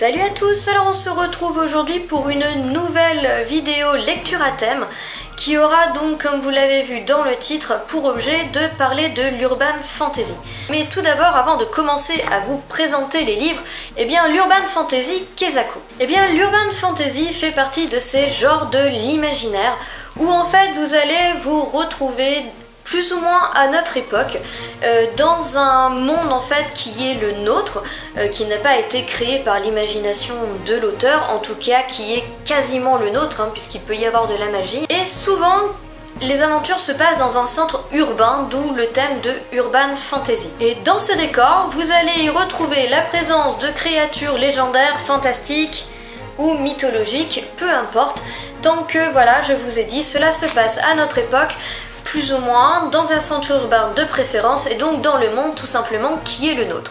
Salut à tous, alors on se retrouve aujourd'hui pour une nouvelle vidéo lecture à thème qui aura donc, comme vous l'avez vu dans le titre, pour objet de parler de l'urban fantasy. Mais tout d'abord, avant de commencer à vous présenter les livres, l'urban fantasy, qu'est-ce que c'est ? L'urban fantasy fait partie de ces genres de l'imaginaire où en fait vous allez vous retrouver plus ou moins à notre époque, dans un monde en fait qui est le nôtre, qui n'a pas été créé par l'imagination de l'auteur, en tout cas qui est quasiment le nôtre, puisqu'il peut y avoir de la magie. Et souvent, les aventures se passent dans un centre urbain, d'où le thème de Urban Fantasy. Et dans ce décor, vous allez y retrouver la présence de créatures légendaires, fantastiques ou mythologiques, peu importe, tant que, voilà, je vous ai dit, cela se passe à notre époque, plus ou moins, dans un centre urbain de préférence, et donc dans le monde tout simplement qui est le nôtre.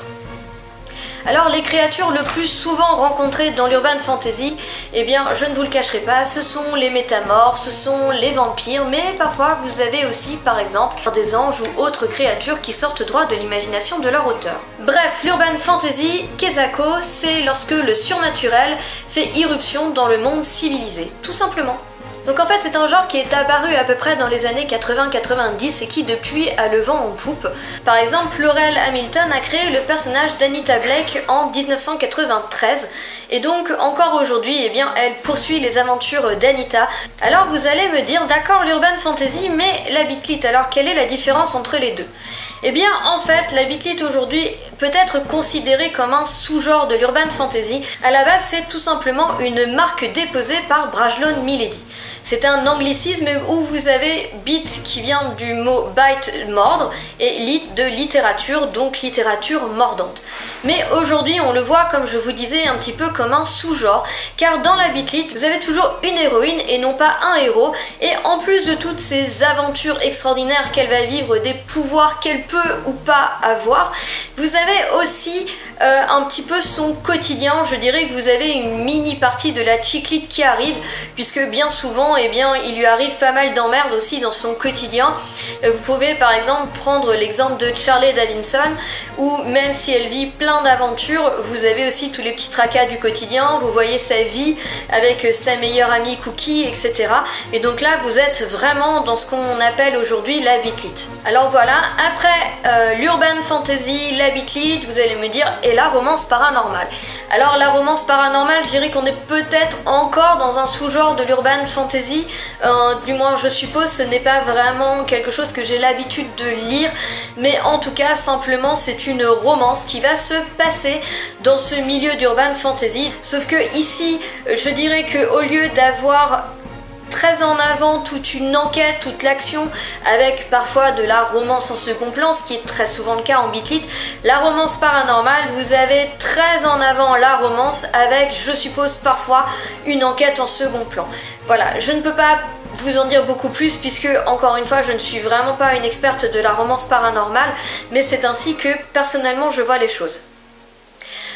Alors les créatures le plus souvent rencontrées dans l'urban fantasy, je ne vous le cacherai pas, ce sont les métamorphes, ce sont les vampires, mais parfois vous avez aussi par exemple des anges ou autres créatures qui sortent droit de l'imagination de leur auteur. Bref, l'urban fantasy, Kezako, c'est lorsque le surnaturel fait irruption dans le monde civilisé, tout simplement. Donc en fait c'est un genre qui est apparu à peu près dans les années 80-90 et qui depuis a le vent en poupe. Par exemple, Laurel Hamilton a créé le personnage d'Anita Blake en 1993 et donc encore aujourd'hui elle poursuit les aventures d'Anita. Alors vous allez me dire d'accord l'urban fantasy mais la bitlit, alors quelle est la différence entre les deux ? En fait, la bitlit aujourd'hui peut être considérée comme un sous-genre de l'urban fantasy. À la base, c'est tout simplement une marque déposée par Brajlon Milady. C'est un anglicisme où vous avez bit qui vient du mot bite, mordre, et lit de littérature, donc littérature mordante. Mais aujourd'hui, on le voit, comme je vous disais, un petit peu comme un sous-genre, car dans la bitlit, vous avez toujours une héroïne et non pas un héros, et en plus de toutes ces aventures extraordinaires qu'elle va vivre, des pouvoirs qu'elle peut ou pas avoir, vous avez aussi un petit peu son quotidien. Je dirais que vous avez une mini partie de la chiclite qui arrive, puisque bien souvent il lui arrive pas mal d'emmerdes aussi dans son quotidien. Vous pouvez par exemple prendre l'exemple de Charlie Davidson, où même si elle vit plein d'aventures, vous avez aussi tous les petits tracas du quotidien, vous voyez sa vie avec sa meilleure amie Cookie, etc. Et donc là vous êtes vraiment dans ce qu'on appelle aujourd'hui la bitlit. Alors voilà, après l'urban fantasy, la bitlit, vous allez me dire, et la romance paranormale. Alors la romance paranormale, je dirais qu'on est peut-être encore dans un sous-genre de l'urban fantasy, du moins je suppose, ce n'est pas vraiment quelque chose que j'ai l'habitude de lire, mais en tout cas simplement c'est une romance qui va se passer dans ce milieu d'urban fantasy, sauf que ici je dirais que au lieu d'avoir très en avant toute une enquête, toute l'action, avec parfois de la romance en second plan, ce qui est très souvent le cas en bitlit, la romance paranormale, vous avez très en avant la romance avec, je suppose, parfois une enquête en second plan. Voilà, je ne peux pas vous en dire beaucoup plus puisque, encore une fois, je ne suis vraiment pas une experte de la romance paranormale, mais c'est ainsi que, personnellement, je vois les choses.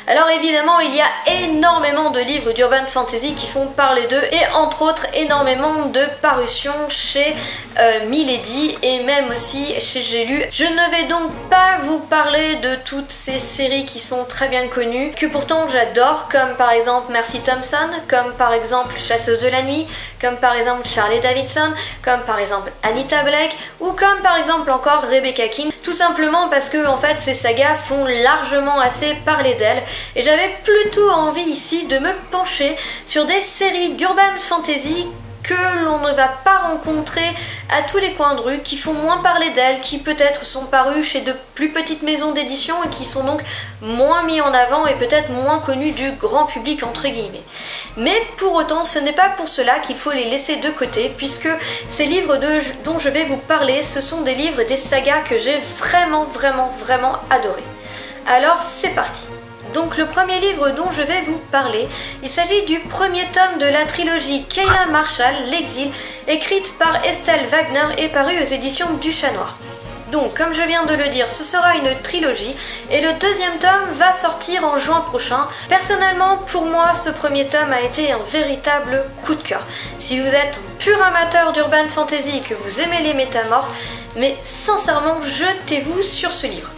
Alors évidemment, il y a énormément de livres d'urban fantasy qui font parler d'eux et entre autres énormément de parutions chez Milady et même aussi chez J'ai lu. Je ne vais donc pas vous parler de toutes ces séries qui sont très bien connues, que pourtant j'adore, comme par exemple Mercy Thompson, comme par exemple Chasseuse de la nuit, comme par exemple Charlie Davidson, comme par exemple Anita Blake ou comme par exemple encore Rebecca King, tout simplement parce que en fait ces sagas font largement assez parler d'elles. Et j'avais plutôt envie ici de me pencher sur des séries d'urban fantasy que l'on ne va pas rencontrer à tous les coins de rue, qui font moins parler d'elles, qui peut-être sont parues chez de plus petites maisons d'édition et qui sont donc moins mis en avant et peut-être moins connues du grand public entre guillemets. Mais pour autant, ce n'est pas pour cela qu'il faut les laisser de côté, puisque ces livres dont je vais vous parler, ce sont des livres et des sagas que j'ai vraiment adorés. Alors c'est parti. Donc le premier livre dont je vais vous parler, il s'agit du premier tome de la trilogie Kayla Marshall, L'Exil, écrite par Estelle Wagner et parue aux éditions du Chat Noir. Donc comme je viens de le dire, ce sera une trilogie et le deuxième tome va sortir en juin prochain. Personnellement, pour moi, ce premier tome a été un véritable coup de cœur. Si vous êtes un pur amateur d'urban fantasy et que vous aimez les métamorphes, mais sincèrement, jetez-vous sur ce livre.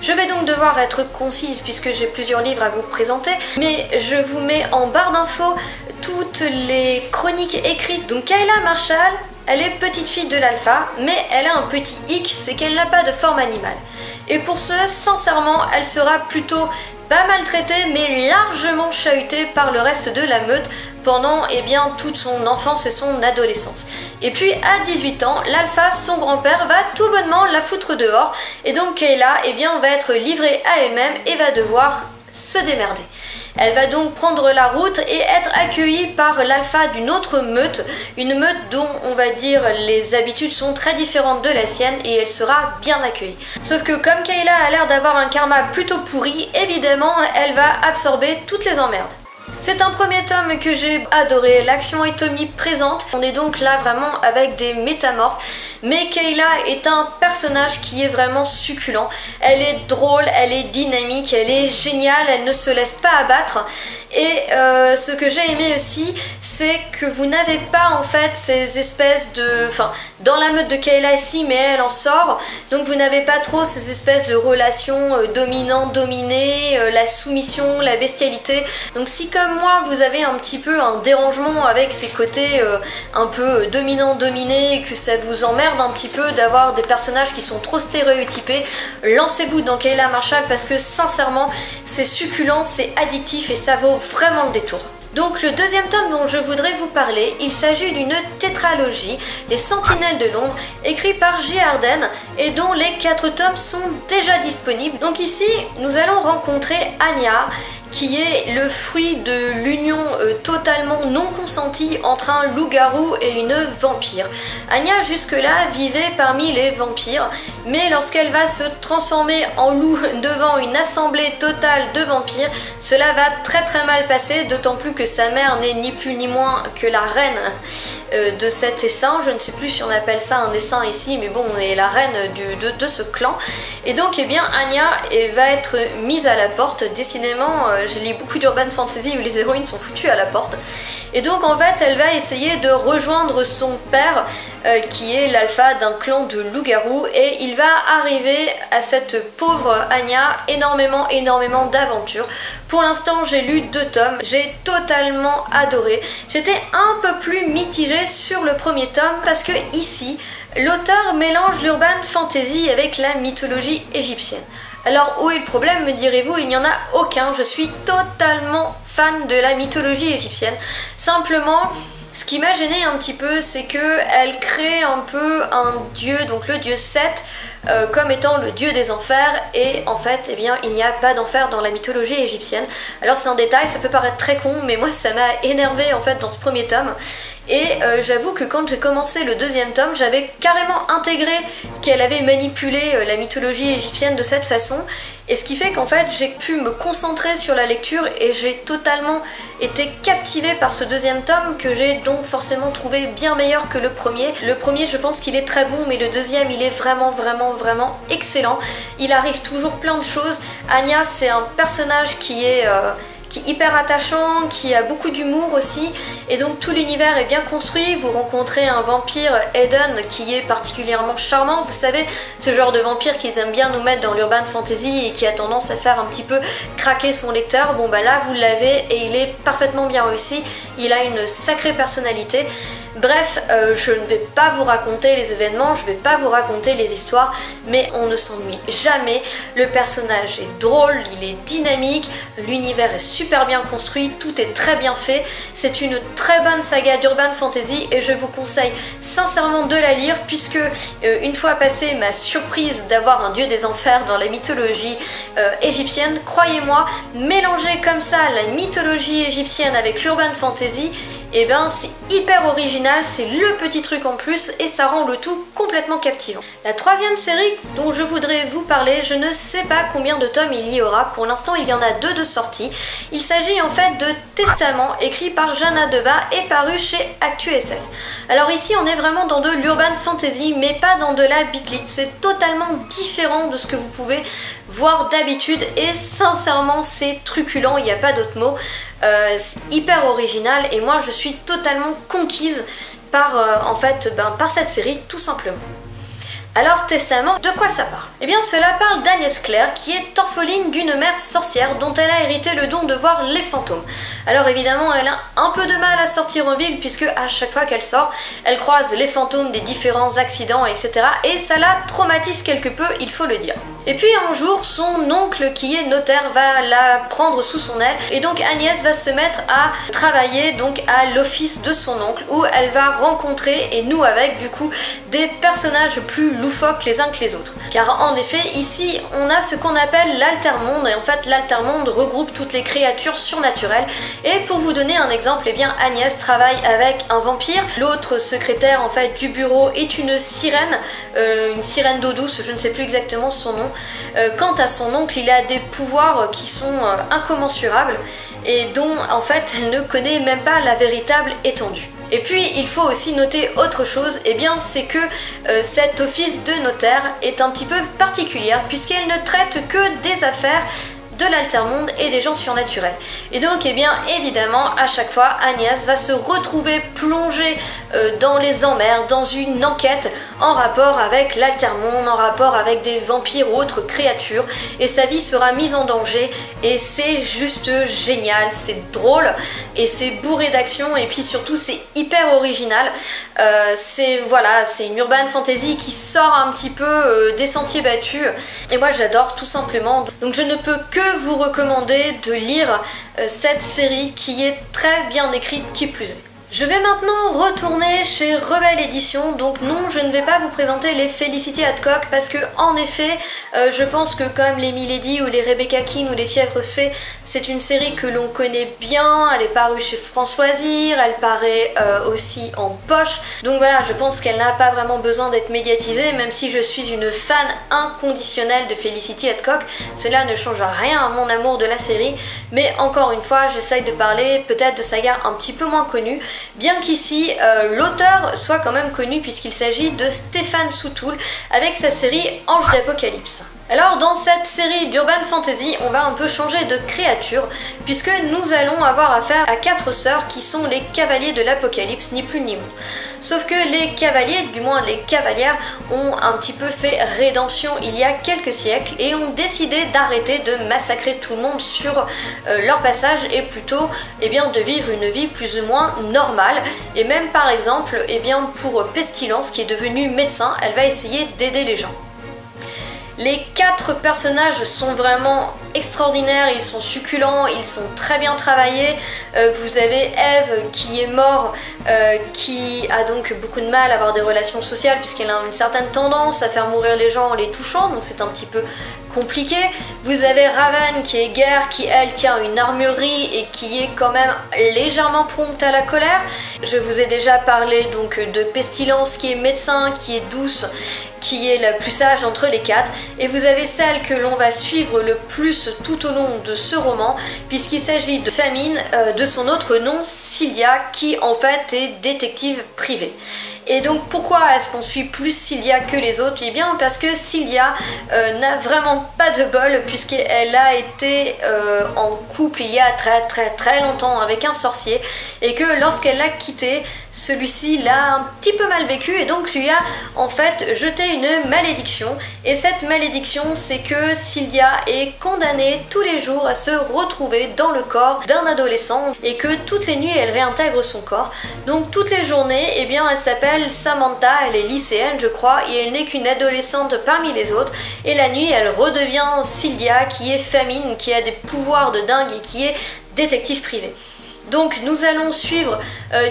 Je vais donc devoir être concise puisque j'ai plusieurs livres à vous présenter, mais je vous mets en barre d'infos toutes les chroniques écrites. Donc Kayla Marshall, elle est petite fille de l'alpha, mais elle a un petit hic, c'est qu'elle n'a pas de forme animale. Et pour ce, sincèrement, elle sera plutôt pas maltraitée, mais largement chahutée par le reste de la meute pendant toute son enfance et son adolescence. Et puis à 18 ans, l'alpha, son grand-père, va tout bonnement la foutre dehors, et donc Kayla va être livrée à elle-même et va devoir se démerder. Elle va donc prendre la route et être accueillie par l'alpha d'une autre meute, une meute dont on va dire les habitudes sont très différentes de la sienne, et elle sera bien accueillie. Sauf que comme Kayla a l'air d'avoir un karma plutôt pourri, évidemment elle va absorber toutes les emmerdes. C'est un premier tome que j'ai adoré, l'action est omniprésente, on est donc là vraiment avec des métamorphes, mais Kayla est un personnage qui est vraiment succulent, elle est drôle, elle est dynamique, elle est géniale, elle ne se laisse pas abattre, et ce que j'ai aimé aussi, c'est que vous n'avez pas en fait ces espèces de... Enfin, dans la meute de Kayla ici, mais elle en sort, donc vous n'avez pas trop ces espèces de relations dominant-dominé, la soumission, la bestialité. Donc si comme moi vous avez un petit peu un dérangement avec ces côtés un peu dominant-dominé, que ça vous emmerde un petit peu d'avoir des personnages qui sont trop stéréotypés, lancez-vous dans Kayla Marshall parce que sincèrement c'est succulent, c'est addictif et ça vaut vraiment le détour. Donc le deuxième tome dont je voudrais vous parler, il s'agit d'une tétralogie, Les Sentinelles de l'Ombre, écrit par J. Arden et dont les 4 tomes sont déjà disponibles. Donc ici, nous allons rencontrer Anya, qui est le fruit de l'union totalement non consentie entre un loup-garou et une vampire. Anya jusque-là vivait parmi les vampires, mais lorsqu'elle va se transformer en loup devant une assemblée totale de vampires, cela va très mal passer, d'autant plus que sa mère n'est ni plus ni moins que la reine de cet essaim. Je ne sais plus si on appelle ça un essaim ici, mais bon, on est la reine de ce clan. Et donc Anya va être mise à la porte, décidément. Je lis beaucoup d'urban fantasy où les héroïnes sont foutues à la porte. Et donc en fait elle va essayer de rejoindre son père qui est l'alpha d'un clan de loups-garous, et il va arriver à cette pauvre Anya énormément d'aventures. Pour l'instant j'ai lu 2 tomes, j'ai totalement adoré. J'étais un peu plus mitigée sur le premier tome parce que ici l'auteur mélange l'urban fantasy avec la mythologie égyptienne. Alors où est le problème, me direz-vous? Il n'y en a aucun, je suis totalement fan de la mythologie égyptienne. Simplement, ce qui m'a gêné un petit peu, c'est qu'elle crée un peu un dieu, donc le dieu Seth, comme étant le dieu des enfers, et en fait il n'y a pas d'enfer dans la mythologie égyptienne. Alors c'est un détail, ça peut paraître très con, mais moi ça m'a énervé en fait dans ce premier tome. Et j'avoue que quand j'ai commencé le deuxième tome, j'avais carrément intégré qu'elle avait manipulé la mythologie égyptienne de cette façon, et ce qui fait qu'en fait j'ai pu me concentrer sur la lecture et j'ai totalement été captivée par ce deuxième tome que j'ai donc forcément trouvé bien meilleur que le premier. Le premier je pense qu'il est très bon, mais le deuxième il est vraiment excellent. Il arrive toujours plein de choses. Anya c'est un personnage qui est hyper attachant, qui a beaucoup d'humour aussi, et donc tout l'univers est bien construit. Vous rencontrez un vampire, Eden, qui est particulièrement charmant, vous savez, ce genre de vampire qu'ils aiment bien nous mettre dans l'urban fantasy et qui a tendance à faire un petit peu craquer son lecteur. Bon bah là vous l'avez et il est parfaitement bien réussi, il a une sacrée personnalité. Bref, je ne vais pas vous raconter les événements, je ne vais pas vous raconter les histoires, mais on ne s'ennuie jamais. Le personnage est drôle, il est dynamique, l'univers est super bien construit, tout est très bien fait. C'est une très bonne saga d'urban fantasy et je vous conseille sincèrement de la lire, puisque une fois passée ma surprise d'avoir un dieu des enfers dans la mythologie égyptienne, croyez-moi, mélanger comme ça la mythologie égyptienne avec l'urban fantasy, et ben c'est hyper original, c'est le petit truc en plus et ça rend le tout complètement captivant. La troisième série dont je voudrais vous parler, je ne sais pas combien de tomes il y aura, pour l'instant il y en a 2 de sortie. Il s'agit en fait de Testament, écrit par Jana Debat et paru chez ActuSF. Alors ici on est vraiment dans de l'urban fantasy, mais pas dans de la bitlit, c'est totalement différent de ce que vous pouvez voir d'habitude et sincèrement c'est truculent, il n'y a pas d'autre mot. C'est hyper original et moi je suis totalement conquise par, par cette série tout simplement. Alors testament, de quoi ça parle? Eh bien cela parle d'Agnès Claire qui est orpheline d'une mère sorcière dont elle a hérité le don de voir les fantômes. Alors évidemment elle a un peu de mal à sortir en ville puisque à chaque fois qu'elle sort, elle croise les fantômes des différents accidents, etc. Et ça la traumatise quelque peu, il faut le dire. Et puis un jour, son oncle qui est notaire va la prendre sous son aile et donc Agnès va se mettre à travailler donc à l'office de son oncle où elle va rencontrer et nous avec du coup des personnages plus loufoques les uns que les autres. Car en effet ici on a ce qu'on appelle l'altermonde et en fait l'altermonde regroupe toutes les créatures surnaturelles et pour vous donner un exemple, eh bien Agnès travaille avec un vampire, l'autre secrétaire en fait du bureau est une sirène d'eau douce, je ne sais plus exactement son nom. Quant à son oncle, il a des pouvoirs qui sont incommensurables et dont en fait elle ne connaît même pas la véritable étendue. Et puis il faut aussi noter autre chose, et bien c'est que cet office de notaire est un petit peu particulière puisqu'elle ne traite que des affaires de l'altermonde et des gens surnaturels. Et donc, eh bien, évidemment, à chaque fois, Agnès va se retrouver plongée dans les emmerdes, dans une enquête en rapport avec l'altermonde, en rapport avec des vampires ou autres créatures, et sa vie sera mise en danger, et c'est juste génial, c'est drôle, et c'est bourré d'action, et puis surtout, c'est hyper original. C'est une urban fantasy qui sort un petit peu des sentiers battus, et moi j'adore tout simplement. Donc je ne peux que vous recommander de lire cette série qui est très bien écrite qui plus est. Je vais maintenant retourner chez Rebelle Édition, donc non, je ne vais pas vous présenter les Felicity Hadcock parce que en effet, je pense que comme les Milady ou les Rebecca King ou les Fièvres Fées, c'est une série que l'on connaît bien, elle est parue chez Françoisir, elle paraît aussi en poche, donc voilà, je pense qu'elle n'a pas vraiment besoin d'être médiatisée, même si je suis une fan inconditionnelle de Felicity Hadcock, cela ne change rien à mon amour de la série, mais encore une fois, j'essaye de parler peut-être de sagas un petit peu moins connues, bien qu'ici l'auteur soit quand même connu puisqu'il s'agit de Stéphane Soutoul avec sa série Ange d'Apocalypse. Alors dans cette série d'Urban Fantasy, on va un peu changer de créature puisque nous allons avoir affaire à 4 sœurs qui sont les cavaliers de l'Apocalypse, ni plus ni moins. Sauf que les cavaliers, du moins les cavalières, ont un petit peu fait rédemption il y a quelques siècles et ont décidé d'arrêter de massacrer tout le monde sur leur passage et plutôt de vivre une vie plus ou moins normale. Et même par exemple, pour Pestilence qui est devenue médecin, elle va essayer d'aider les gens. Les 4 personnages sont vraiment extraordinaires, ils sont succulents, ils sont très bien travaillés. Vous avez Eve qui est mort, qui a donc beaucoup de mal à avoir des relations sociales puisqu'elle a une certaine tendance à faire mourir les gens en les touchant, donc c'est un petit peu compliqué. Vous avez Raven qui est guerre, qui elle tient une armurerie et qui est quand même légèrement prompte à la colère. Je vous ai déjà parlé donc de Pestilence qui est médecin, qui est douce, qui est la plus sage entre les 4, et vous avez celle que l'on va suivre le plus tout au long de ce roman, puisqu'il s'agit de Famine, de son autre nom, Sylvia, qui en fait est détective privée. Et donc pourquoi est-ce qu'on suit plus Sylvia que les autres? Eh bien parce que Sylvia n'a vraiment pas de bol puisqu'elle a été en couple il y a très longtemps avec un sorcier et que lorsqu'elle l'a quitté, celui-ci l'a un petit peu mal vécu et donc lui a en fait jeté une malédiction. Et cette malédiction, c'est que Sylvia est condamnée tous les jours à se retrouver dans le corps d'un adolescent et que toutes les nuits elle réintègre son corps. Donc toutes les journées, elle s'appelle Samantha, elle est lycéenne je crois et elle n'est qu'une adolescente parmi les autres, et la nuit elle redevient Sylvia qui est Famine, qui a des pouvoirs de dingue et qui est détective privé. Donc nous allons suivre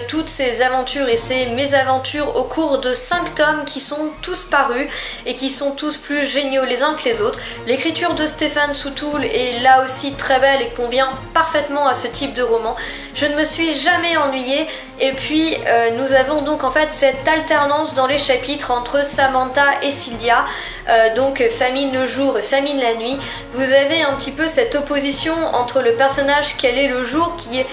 toutes ces aventures et ces mésaventures au cours de 5 tomes qui sont tous parus et qui sont tous plus géniaux les uns que les autres. L'écriture de Stéphane Soutoul est là aussi très belle et convient parfaitement à ce type de roman. Je ne me suis jamais ennuyée et puis nous avons donc en fait cette alternance dans les chapitres entre Samantha et Sylvia, donc Famine le jour et Famine la nuit. Vous avez un petit peu cette opposition entre le personnage qu'elle est le jour qui est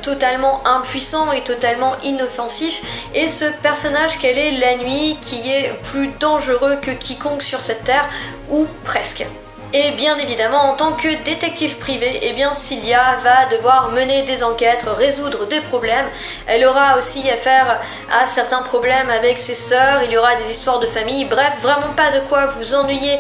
totalement impuissant et totalement inoffensif et ce personnage qu'elle est la nuit qui est plus dangereux que quiconque sur cette terre ou presque. Et bien évidemment, en tant que détective privé, eh bien Cilia va devoir mener des enquêtes, résoudre des problèmes. Elle aura aussi affaire à certains problèmes avec ses sœurs, il y aura des histoires de famille, bref, vraiment pas de quoi vous ennuyer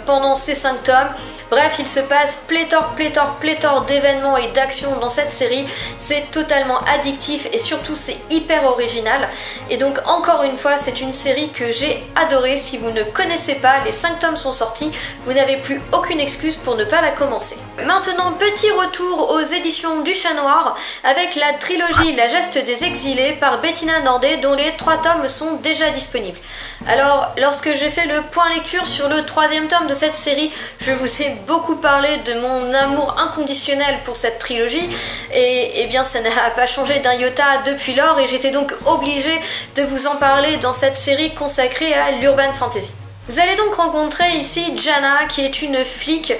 pendant ces 5 tomes. Bref, il se passe pléthore d'événements et d'actions dans cette série. C'est totalement addictif et surtout c'est hyper original. Et donc encore une fois, c'est une série que j'ai adorée. Si vous ne connaissez pas, les 5 tomes sont sortis, vous n'avez plus aucune excuse pour ne pas la commencer. Maintenant, petit retour aux éditions du Chat Noir avec la trilogie La Geste des Exilés par Bettina Nordet, dont les 3 tomes sont déjà disponibles. Alors, lorsque j'ai fait le point lecture sur le 3e tome de cette série, je vous ai beaucoup parlé de mon amour inconditionnel pour cette trilogie et bien ça n'a pas changé d'un iota depuis lors et j'étais donc obligée de vous en parler dans cette série consacrée à l'urban fantasy. Vous allez donc rencontrer ici Jana qui est une flic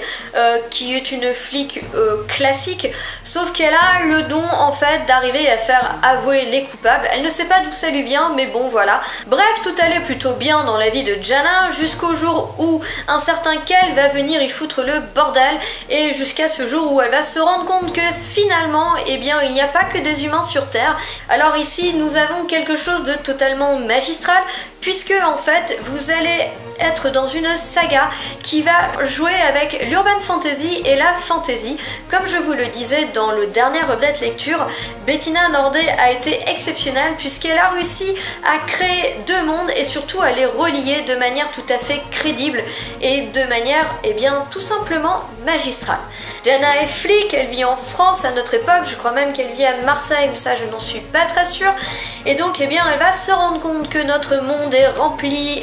classique, sauf qu'elle a le don en fait d'arriver à faire avouer les coupables. Elle ne sait pas d'où ça lui vient, mais bon voilà. Bref, tout allait plutôt bien dans la vie de Jana jusqu'au jour où un certain Kel va venir y foutre le bordel et jusqu'à ce jour où elle va se rendre compte que finalement, eh bien, il n'y a pas que des humains sur Terre. Alors ici, nous avons quelque chose de totalement magistral puisque en fait, vous allez être dans une saga qui va jouer avec l'urban fantasy et la fantasy. Comme je vous le disais dans le dernier update lecture, Bettina Nordet a été exceptionnelle puisqu'elle a réussi à créer 2 mondes et surtout à les relier de manière tout à fait crédible et de manière, eh bien, tout simplement magistrale. Jana est flic, elle vit en France à notre époque, je crois même qu'elle vit à Marseille, mais ça je n'en suis pas très sûre. Et donc, eh bien, elle va se rendre compte que notre monde est rempli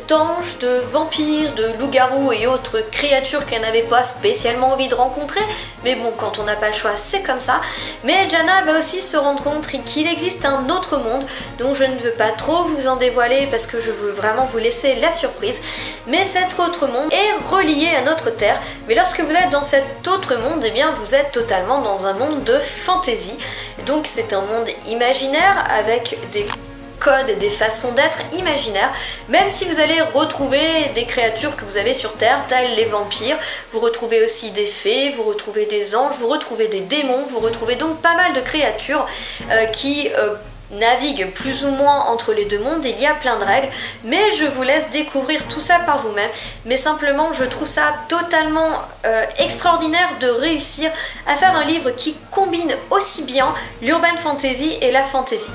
d'anges, de vampires, de loups-garous et autres créatures qu'elle n'avait pas spécialement envie de rencontrer. Mais bon, quand on n'a pas le choix, c'est comme ça. Mais Jana va aussi se rendre compte qu'il existe un autre monde dont je ne veux pas trop vous en dévoiler parce que je veux vraiment vous laisser la surprise. Mais cet autre monde est relié à notre Terre. Mais lorsque vous êtes dans cet autre monde, eh bien, vous êtes totalement dans un monde de fantasy. Donc c'est un monde imaginaire avec des codes et des façons d'être imaginaires, même si vous allez retrouver des créatures que vous avez sur Terre, telles les vampires, vous retrouvez aussi des fées, vous retrouvez des anges, vous retrouvez des démons, vous retrouvez donc pas mal de créatures qui naviguent plus ou moins entre les 2 mondes. Il y a plein de règles, mais je vous laisse découvrir tout ça par vous-même. Mais simplement, je trouve ça totalement extraordinaire de réussir à faire un livre qui combine aussi bien l'urban fantasy et la fantasy.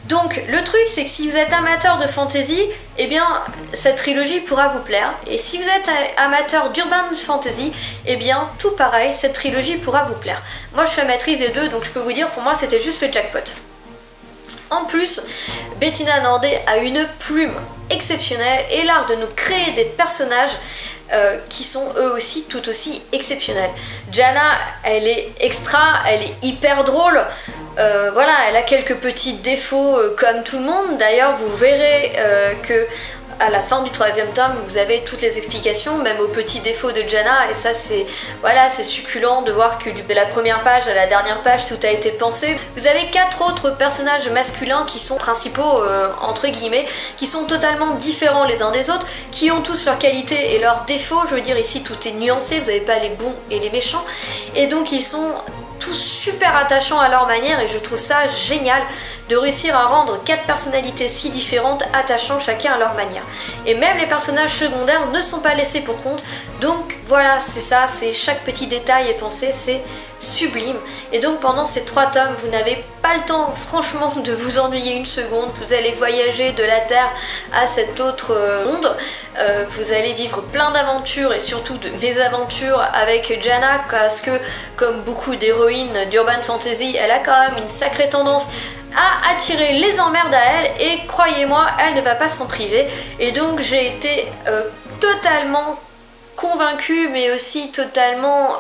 Donc le truc c'est que si vous êtes amateur de fantasy, eh bien cette trilogie pourra vous plaire. Et si vous êtes amateur d'urban fantasy, eh bien tout pareil, cette trilogie pourra vous plaire. Moi je suis amatrice des 2, donc je peux vous dire pour moi c'était juste le jackpot. En plus, Bettina Nordet a une plume exceptionnelle et l'art de nous créer des personnages qui sont eux aussi tout aussi exceptionnels. Jana, elle est extra, elle est hyper drôle. Voilà, elle a quelques petits défauts comme tout le monde. D'ailleurs, vous verrez que à la fin du 3e tome, vous avez toutes les explications, même aux petits défauts de Jana, et ça c'est voilà, c'est succulent de voir que de la première page à la dernière page, tout a été pensé. Vous avez 4 autres personnages masculins qui sont principaux, entre guillemets, qui sont totalement différents les uns des autres, qui ont tous leurs qualités et leurs défauts. Je veux dire, ici tout est nuancé, vous n'avez pas les bons et les méchants, et donc ils sont tous super attachants à leur manière et je trouve ça génial de réussir à rendre 4 personnalités si différentes attachant chacun à leur manière. Et même les personnages secondaires ne sont pas laissés pour compte, donc voilà, c'est ça, c'est chaque petit détail est pensé, c'est sublime. Et donc pendant ces 3 tomes, vous n'avez pas le temps franchement de vous ennuyer une seconde, vous allez voyager de la Terre à cet autre monde, vous allez vivre plein d'aventures et surtout de mésaventures avec Jana, parce que comme beaucoup d'héroïnes d'urban fantasy, elle a quand même une sacrée tendance à attirer les emmerdes à elle et croyez-moi, elle ne va pas s'en priver. Et donc j'ai été totalement convaincue mais aussi totalement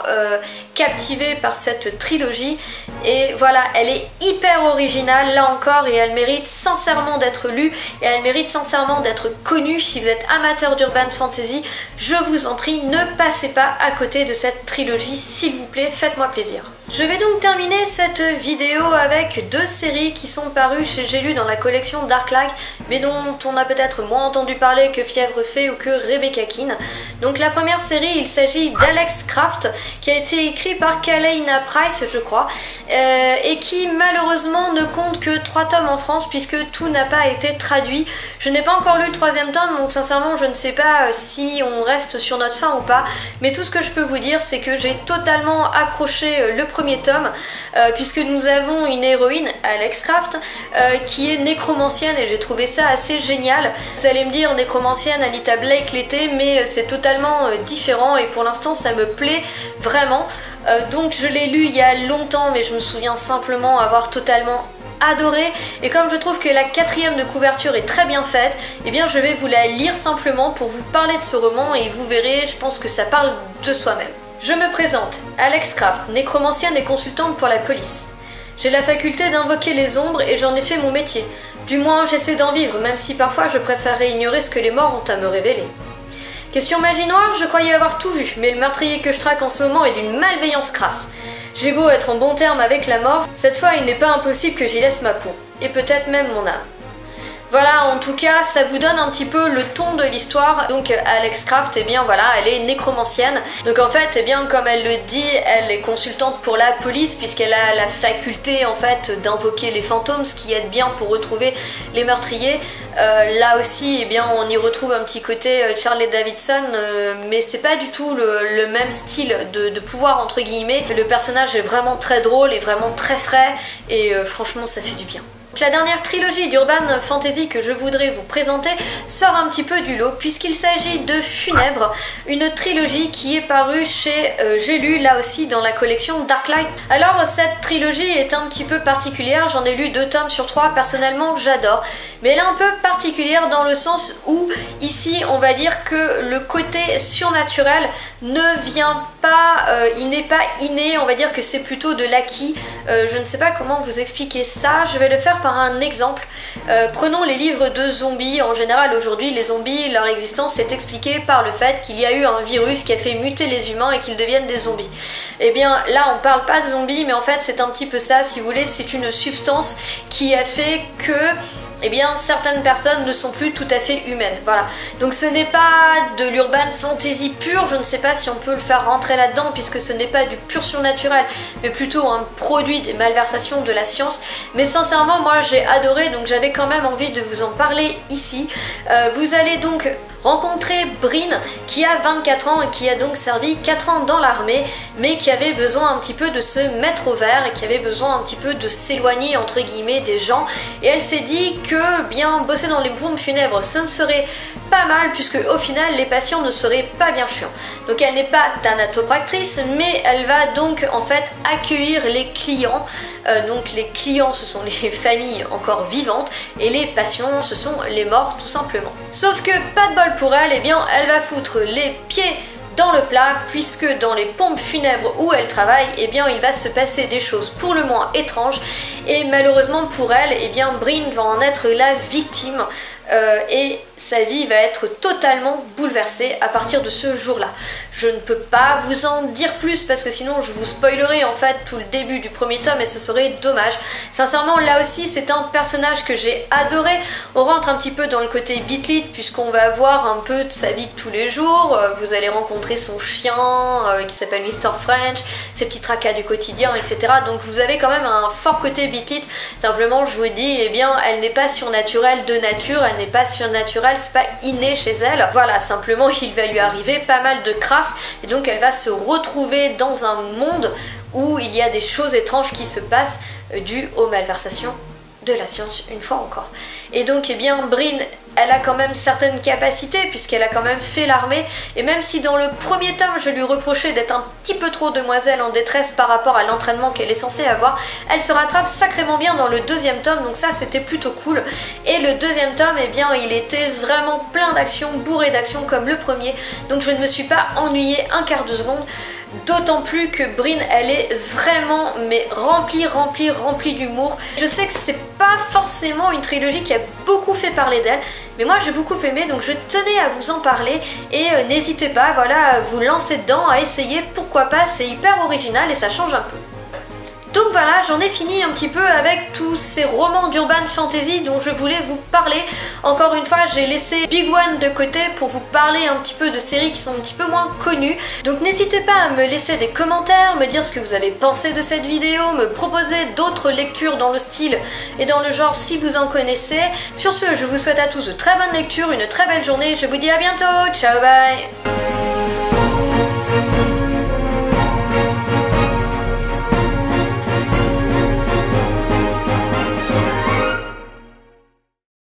captivée par cette trilogie et voilà, elle est hyper originale là encore et elle mérite sincèrement d'être lue et elle mérite sincèrement d'être connue. Si vous êtes amateur d'urban fantasy, je vous en prie, ne passez pas à côté de cette trilogie, s'il vous plaît, faites-moi plaisir. Je vais donc terminer cette vidéo avec deux séries qui sont parues chez J'ai lu dans la collection Dark-like, mais dont on a peut-être moins entendu parler que Fièvre Fée ou que Rebecca Keane. Donc la première série, il s'agit d'Alex Craft, qui a été écrit par Kaleina Price, je crois, et qui malheureusement ne compte que 3 tomes en France, puisque tout n'a pas été traduit. Je n'ai pas encore lu le 3e tome, donc sincèrement je ne sais pas si on reste sur notre fin ou pas, mais tout ce que je peux vous dire, c'est que j'ai totalement accroché le premier tome, puisque nous avons une héroïne, Alex Craft, qui est nécromancienne, et j'ai trouvé ça assez génial. Vous allez me dire, nécromancienne, Anita Blake l'était, mais c'est totalement différent, et pour l'instant ça me plaît vraiment. Donc je l'ai lu il y a longtemps, mais je me souviens simplement avoir totalement adoré, et comme je trouve que la 4e de couverture est très bien faite, eh bien je vais vous la lire simplement pour vous parler de ce roman, et vous verrez, je pense que ça parle de soi-même. Je me présente, Alex Craft, nécromancienne et consultante pour la police. J'ai la faculté d'invoquer les ombres et j'en ai fait mon métier. Du moins, j'essaie d'en vivre, même si parfois je préférerais ignorer ce que les morts ont à me révéler. Question magie noire, je croyais avoir tout vu, mais le meurtrier que je traque en ce moment est d'une malveillance crasse. J'ai beau être en bon terme avec la mort, cette fois il n'est pas impossible que j'y laisse ma peau, et peut-être même mon âme. Voilà, en tout cas, ça vous donne un petit peu le ton de l'histoire. Donc Alex Craft, eh bien voilà, elle est nécromancienne. Donc en fait, eh bien comme elle le dit, elle est consultante pour la police, puisqu'elle a la faculté en fait d'invoquer les fantômes, ce qui aide bien pour retrouver les meurtriers. Là aussi, eh bien on y retrouve un petit côté Charlie Davidson, mais c'est pas du tout le même style de pouvoir entre guillemets. Le personnage est vraiment très drôle et vraiment très frais, et franchement ça fait du bien. La dernière trilogie d'Urban Fantasy que je voudrais vous présenter sort un petit peu du lot, puisqu'il s'agit de Funèbre, une trilogie qui est parue chez J'ai lu, là aussi dans la collection Dark-like. Alors cette trilogie est un petit peu particulière, j'en ai lu 2 tomes sur 3, personnellement j'adore, mais elle est un peu particulière dans le sens où ici on va dire que le côté surnaturel ne vient pas, il n'est pas inné, on va dire que c'est plutôt de l'acquis. Je ne sais pas comment vous expliquer ça, je vais le faire par un exemple. Prenons les livres de zombies. En général aujourd'hui les zombies, leur existence est expliquée par le fait qu'il y a eu un virus qui a fait muter les humains et qu'ils deviennent des zombies. Et bien là on parle pas de zombies, mais en fait c'est un petit peu ça, si vous voulez, c'est une substance qui a fait que eh bien certaines personnes ne sont plus tout à fait humaines, voilà. Donc ce n'est pas de l'urban fantasy pur, je ne sais pas si on peut le faire rentrer là-dedans, puisque ce n'est pas du pur surnaturel, mais plutôt un produit des malversations de la science. Mais sincèrement, moi j'ai adoré, donc j'avais quand même envie de vous en parler ici. Vous allez donc rencontrer Bryn, qui a 24 ans et qui a donc servi 4 ans dans l'armée, mais qui avait besoin un petit peu de se mettre au vert et qui avait besoin un petit peu de s'éloigner entre guillemets des gens, et elle s'est dit que bien bosser dans les pompes funèbres ce ne serait pas mal, puisque au final les patients ne seraient pas bien chiants. Donc elle n'est pas thanatopractrice, mais elle va donc en fait accueillir les clients. Donc les clients ce sont les familles encore vivantes, et les patients ce sont les morts tout simplement. Sauf que pas de bol pour elle, eh bien elle va foutre les pieds dans le plat, puisque dans les pompes funèbres où elle travaille, eh bien il va se passer des choses pour le moins étranges, et malheureusement pour elle, eh bien Bryn va en être la victime. Et sa vie va être totalement bouleversée à partir de ce jour-là. Je ne peux pas vous en dire plus parce que sinon je vous spoilerai en fait tout le début du premier tome et ce serait dommage. Sincèrement, là aussi c'est un personnage que j'ai adoré. On rentre un petit peu dans le côté Beat-Lit, puisqu'on va voir un peu de sa vie de tous les jours. Vous allez rencontrer son chien qui s'appelle Mr. French, ses petits tracas du quotidien, etc. Donc vous avez quand même un fort côté Beat-Lit. Simplement je vous dis, eh bien elle n'est pas surnaturelle de nature, elle n'est pas surnaturelle, c'est pas inné chez elle. Voilà, simplement il va lui arriver pas mal de crasse, et donc elle va se retrouver dans un monde où il y a des choses étranges qui se passent dues aux malversations de la science, une fois encore. Et donc, eh bien, Bryn, elle a quand même certaines capacités, puisqu'elle a quand même fait l'armée, et même si dans le premier tome, je lui reprochais d'être un petit peu trop demoiselle en détresse par rapport à l'entraînement qu'elle est censée avoir, elle se rattrape sacrément bien dans le deuxième tome, donc ça, c'était plutôt cool. Et le deuxième tome, eh bien, il était vraiment plein d'action, bourré d'action comme le premier, donc je ne me suis pas ennuyée un quart de seconde. D'autant plus que Bryn, elle est vraiment mais remplie d'humour. Je sais que c'est pas forcément une trilogie qui a beaucoup fait parler d'elle, mais moi j'ai beaucoup aimé, donc je tenais à vous en parler, et n'hésitez pas, voilà, à vous lancer dedans, à essayer, pourquoi pas, c'est hyper original et ça change un peu. Donc voilà, j'en ai fini un petit peu avec tous ces romans d'urban fantasy dont je voulais vous parler. Encore une fois, j'ai laissé Big One de côté pour vous parler un petit peu de séries qui sont un petit peu moins connues. Donc n'hésitez pas à me laisser des commentaires, me dire ce que vous avez pensé de cette vidéo, me proposer d'autres lectures dans le style et dans le genre si vous en connaissez. Sur ce, je vous souhaite à tous de très bonnes lectures, une très belle journée, je vous dis à bientôt, ciao bye.